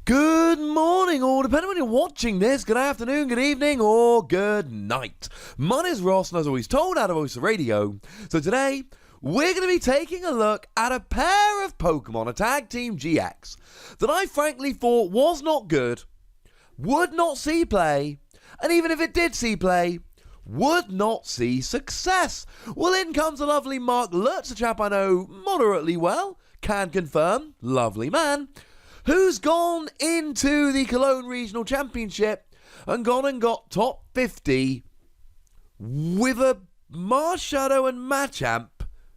Good morning, or depending on when you're watching this, good afternoon, good evening, or good night. My name is Ross, and as always told out of Voice of Radio. So today, we're going to be taking a look at a pair of Pokemon, a Tag Team GX, that I frankly thought was not good, would not see play, and even if it did see play, would not see success. Well, in comes the lovely Marc Lutz, a chap I know moderately well, can confirm, lovely man, who's gone into the Cologne Regional Championship and gone and got top 50 with a Marshadow and Machamp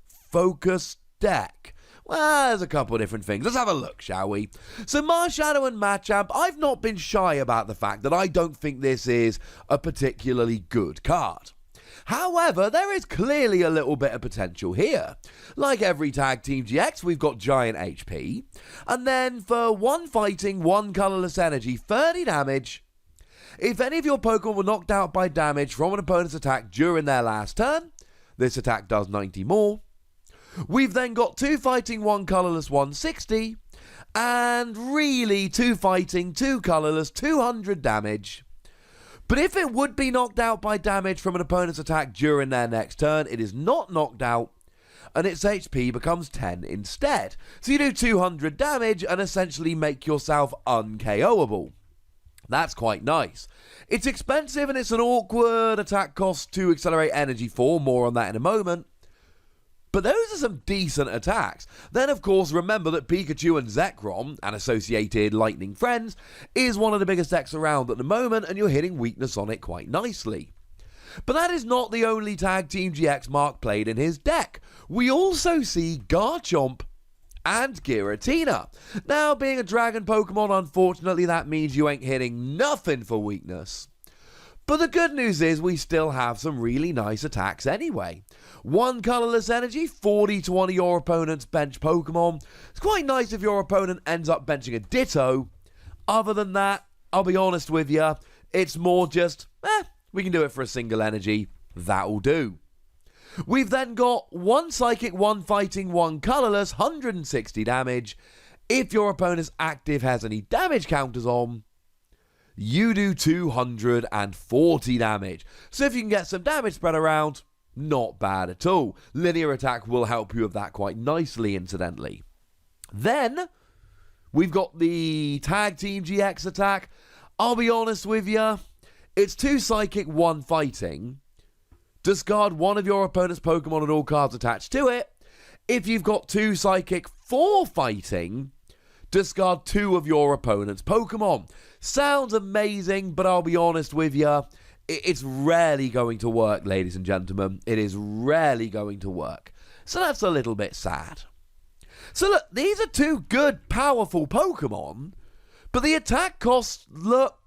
focus deck. Well, there's a couple of different things. Let's have a look, shall we? So Marshadow and Machamp, I've not been shy about the fact that I don't think this is a particularly good card. However, there is clearly a little bit of potential here. Like every Tag Team GX, we've got giant HP. And then for 1 fighting, 1 colourless energy, 30 damage. If any of your Pokemon were knocked out by damage from an opponent's attack during their last turn, this attack does 90 more. We've then got 2 fighting, 1 colourless, 160. And really, 2 fighting, 2 colourless, 200 damage. But if it would be knocked out by damage from an opponent's attack during their next turn, it is not knocked out, and its HP becomes 10 instead. So you do 200 damage and essentially make yourself un-KOable. That's quite nice. It's expensive and it's an awkward attack cost to accelerate energy for, more on that in a moment. But those are some decent attacks. Then, of course, remember that Pikachu and Zekrom, and associated lightning friends, is one of the biggest decks around at the moment, and you're hitting weakness on it quite nicely. But that is not the only Tag Team GX Mark played in his deck. We also see Garchomp and Giratina. Now, being a dragon Pokemon, unfortunately, that means you ain't hitting nothing for weakness. But the good news is we still have some really nice attacks anyway. 1 colourless energy, 40 to one of your opponent's bench Pokemon. It's quite nice if your opponent ends up benching a Ditto. Other than that, I'll be honest with you, it's more just, we can do it for a single energy. That'll do. We've then got 1 Psychic, 1 Fighting, 1 colourless, 160 damage. If your opponent's active has any damage counters on, you do 240 damage. So if you can get some damage spread around, not bad at all. Linear attack will help you with that quite nicely, incidentally. Then, we've got the Tag Team GX attack. I'll be honest with you, it's 2 Psychic, 1 Fighting. Discard 1 of your opponent's Pokemon and all cards attached to it. If you've got 2 Psychic, 4 Fighting, discard 2 of your opponent's Pokemon. Sounds amazing, but I'll be honest with you, it's rarely going to work, ladies and gentlemen. It is rarely going to work. So that's a little bit sad. So look, these are 2 good, powerful Pokemon, but the attack costs look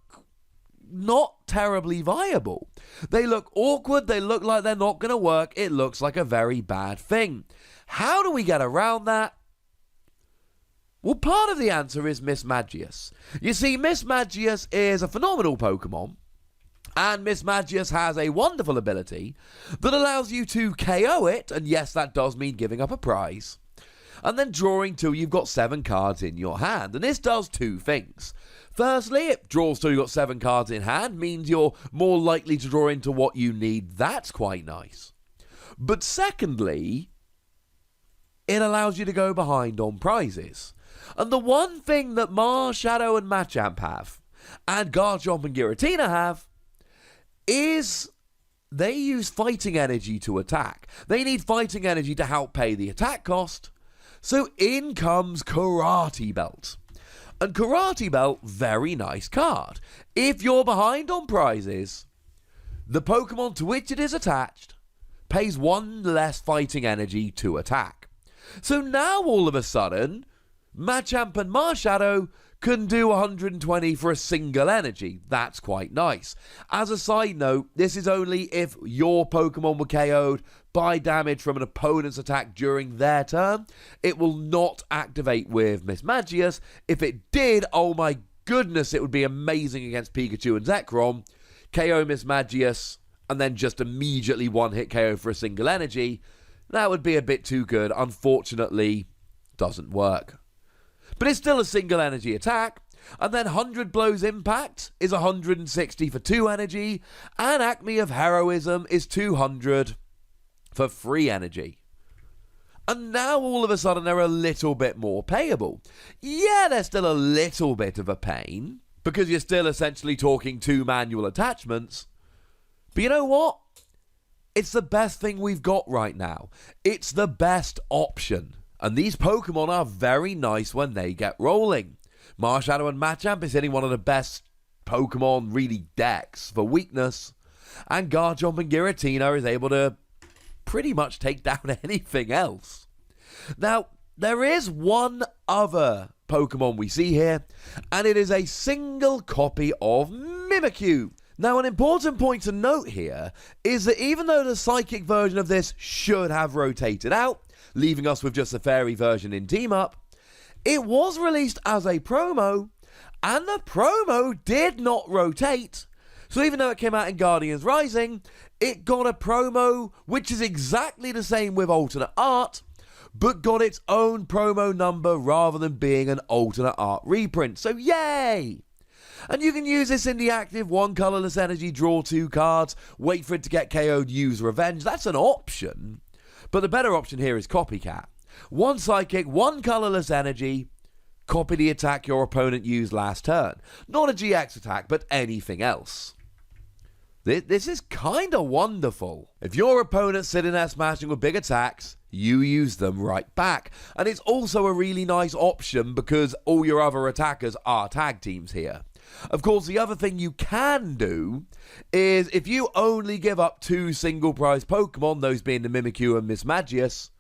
not terribly viable. They look awkward, they look like they're not going to work, it looks like a very bad thing. How do we get around that? Well, part of the answer is Mismagius. You see, Mismagius is a phenomenal Pokemon, and Mismagius has a wonderful ability that allows you to KO it, and yes, that does mean giving up a prize, and then drawing till you've got 7 cards in your hand, and this does 2 things. Firstly, it draws till you've got 7 cards in hand, means you're more likely to draw into what you need. That's quite nice. But secondly, it allows you to go behind on prizes. And the one thing that Marshadow and Machamp have, and Garchomp and Giratina have, is they use fighting energy to attack. They need fighting energy to help pay the attack cost. So in comes Karate Belt. And Karate Belt, very nice card. If you're behind on prizes, the Pokemon to which it is attached pays 1 less fighting energy to attack. So now all of a sudden, Machamp and Marshadow can do 120 for a single energy. That's quite nice. As a side note, this is only if your Pokemon were KO'd by damage from an opponent's attack during their turn. It will not activate with Mismagius. If it did, oh my goodness, it would be amazing against Pikachu and Zekrom. KO Mismagius, and then just immediately 1-hit KO for a single energy. That would be a bit too good. Unfortunately, doesn't work. But it's still a single energy attack, And then 100 Blows Impact is 160 for 2 energy, and Acme of Heroism is 200 for 3 energy. And now all of a sudden they're a little bit more payable. Yeah, they're still a little bit of a pain, because you're still essentially talking 2 manual attachments. But you know what? It's the best thing we've got right now. It's the best option. And these Pokemon are very nice when they get rolling. Marshadow and Machamp is hitting one of the best Pokemon really decks for weakness. And Garchomp and Giratina is able to pretty much take down anything else. Now, there is one other Pokemon we see here, and it is a single copy of Mimikyu. Now, an important point to note here is that even though the Psychic version of this should have rotated out, leaving us with just the Fairy version in Team Up, it was released as a promo, and the promo did not rotate. So even though it came out in Guardians Rising, it got a promo which is exactly the same with alternate art, but got its own promo number rather than being an alternate art reprint. So yay! And you can use this in the active 1 colorless energy, draw 2 cards, wait for it to get KO'd, use revenge. That's an option. But the better option here is Copycat. 1 Psychic, 1 colorless energy, copy the attack your opponent used last turn. Not a GX attack, but anything else. This is kind of wonderful. If your opponent's sitting there smashing with big attacks, you use them right back. And it's also a really nice option because all your other attackers are tag teams here. Of course, the other thing you can do is if you only give up 2 single prize Pokemon, those being the Mimikyu and Mismagius,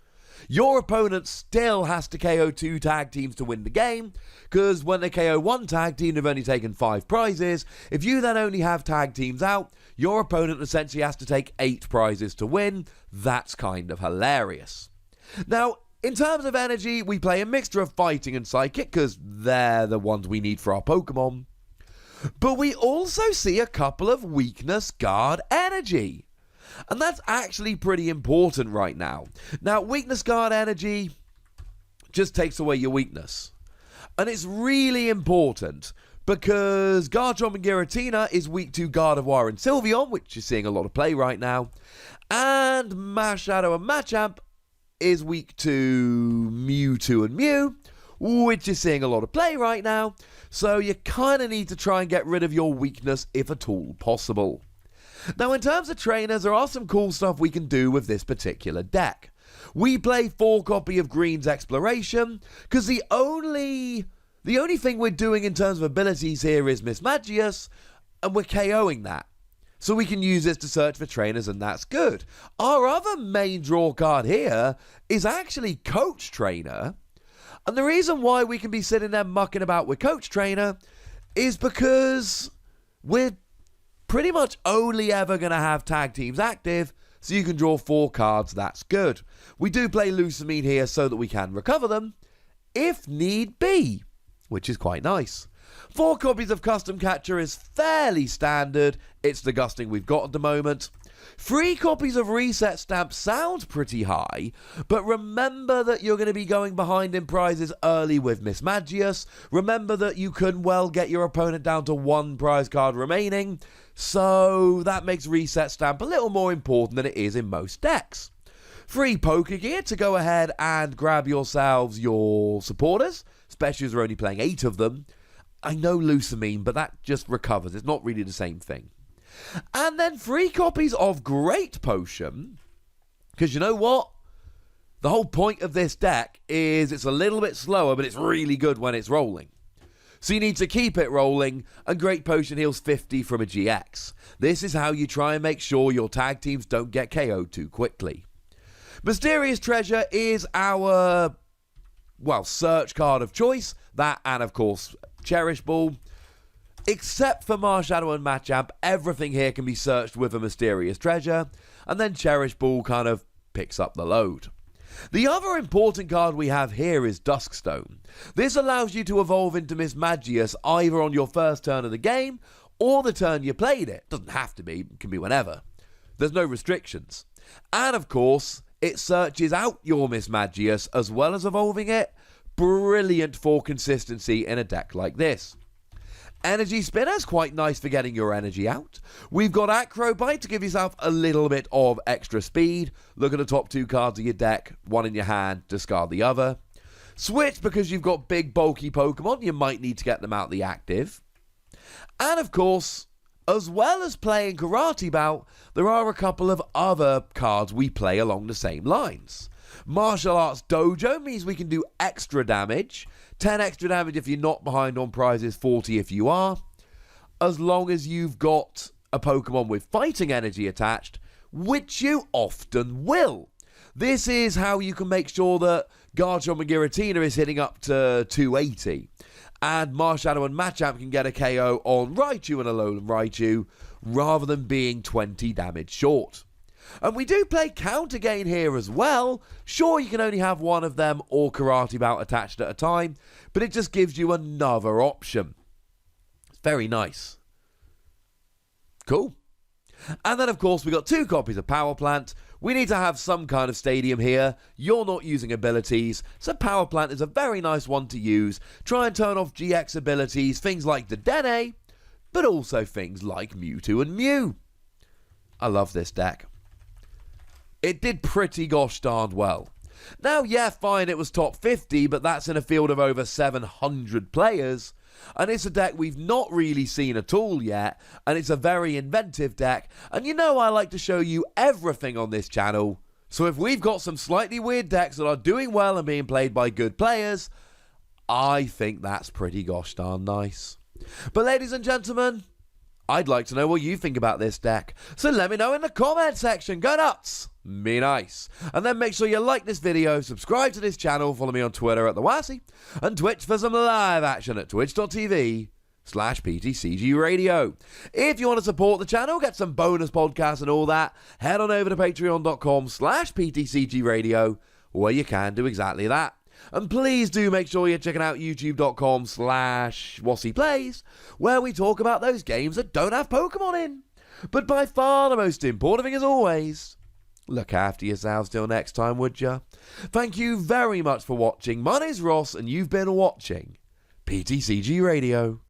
your opponent still has to KO 2 tag teams to win the game, because when they KO 1 tag team, they've only taken 5 prizes. If you then only have tag teams out, your opponent essentially has to take 8 prizes to win. That's kind of hilarious. Now, in terms of energy, we play a mixture of Fighting and Psychic, because they're the ones we need for our Pokemon. But we also see a couple of Weakness Guard energy. And that's actually pretty important right now. Now, Weakness Guard energy just takes away your weakness. And it's really important because Garchomp and Giratina is weak to Gardevoir and Sylveon, which is seeing a lot of play right now. And Marshadow and Machamp is weak to Mewtwo and Mew, which is seeing a lot of play right now. So you kind of need to try and get rid of your weakness if at all possible. Now, in terms of trainers, there are some cool stuff we can do with this particular deck. We play 4 copy of Green's Exploration, because the only thing we're doing in terms of abilities here is Mismagius, and we're KOing that. So we can use this to search for trainers, and that's good. Our other main draw card here is actually Coach Trainer. And the reason why we can be sitting there mucking about with Coach Trainer is because we're pretty much only ever going to have tag teams active, so you can draw 4 cards. That's good. We do play Lusamine here so that we can recover them if need be, which is quite nice. 4 copies of Custom Catcher is fairly standard. It's the gusting we've got at the moment. 3 copies of Reset Stamp sounds pretty high, but remember that you're going to be going behind in prizes early with Mismagius. Remember that you can well get your opponent down to 1 prize card remaining, so that makes Reset Stamp a little more important than it is in most decks. 3 Poké Gear to go ahead and grab yourselves your supporters, especially as we're only playing 8 of them. I know Lusamine, but that just recovers. It's not really the same thing. And then 3 copies of Great Potion, because you know what? The whole point of this deck is it's a little bit slower, but it's really good when it's rolling. So you need to keep it rolling, and Great Potion heals 50 from a GX. This is how you try and make sure your tag teams don't get KO'd too quickly. Mysterious Treasure is our, search card of choice. That and, of course, Cherish Ball. Except for Marshadow and Machamp, everything here can be searched with a Mysterious Treasure, and then Cherish Ball kind of picks up the load. The other important card we have here is Duskstone. This allows you to evolve into Mismagius either on your first turn of the game, or the turn you played it. Doesn't have to be, it can be whenever. There's no restrictions. And of course, it searches out your Mismagius as well as evolving it. Brilliant for consistency in a deck like this. Energy Spinner's quite nice for getting your energy out. We've got Acrobite to give yourself a little bit of extra speed. Look at the top 2 cards of your deck, one in your hand, discard the other. Switch because you've got big bulky Pokemon, you might need to get them out the active. And of course, as well as playing Karate Bout, there are a couple of other cards we play along the same lines. Martial Arts Dojo means we can do extra damage. 10 extra damage if you're not behind on prizes, 40 if you are. As long as you've got a Pokemon with fighting energy attached, which you often will. This is how you can make sure that Garchomp and Giratina is hitting up to 280. And Marshadow and Machamp can get a KO on Raichu and Alolan Raichu, rather than being 20 damage short. And we do play Counter Gain here as well. Sure, you can only have one of them or Karate Bout attached at a time, but it just gives you another option. It's very nice. Cool. And then, of course, we got 2 copies of Power Plant. We need to have some kind of stadium here. You're not using abilities, so Power Plant is a very nice one to use. Try and turn off GX abilities, things like the Dedenne, but also things like Mewtwo and Mew. I love this deck. It did pretty gosh darned well. Now, yeah, fine, it was top 50, but that's in a field of over 700 players. And it's a deck we've not really seen at all yet, and it's a very inventive deck. And you know I like to show you everything on this channel. So if we've got some slightly weird decks that are doing well and being played by good players, I think that's pretty gosh darn nice. But ladies and gentlemen, I'd like to know what you think about this deck. So let me know in the comment section. Go nuts! Be nice. And then make sure you like this video, subscribe to this channel, follow me on Twitter at TheWassy, and Twitch for some live action at twitch.tv/PTCGRadio. If you want to support the channel, get some bonus podcasts and all that, head on over to patreon.com/PTCGRadio, where you can do exactly that. And please do make sure you're checking out youtube.com/WassyPlays, where we talk about those games that don't have Pokemon in. But by far the most important thing, as always, look after yourselves till next time, would ya? Thank you very much for watching. My name's Ross, and you've been watching PTCG Radio.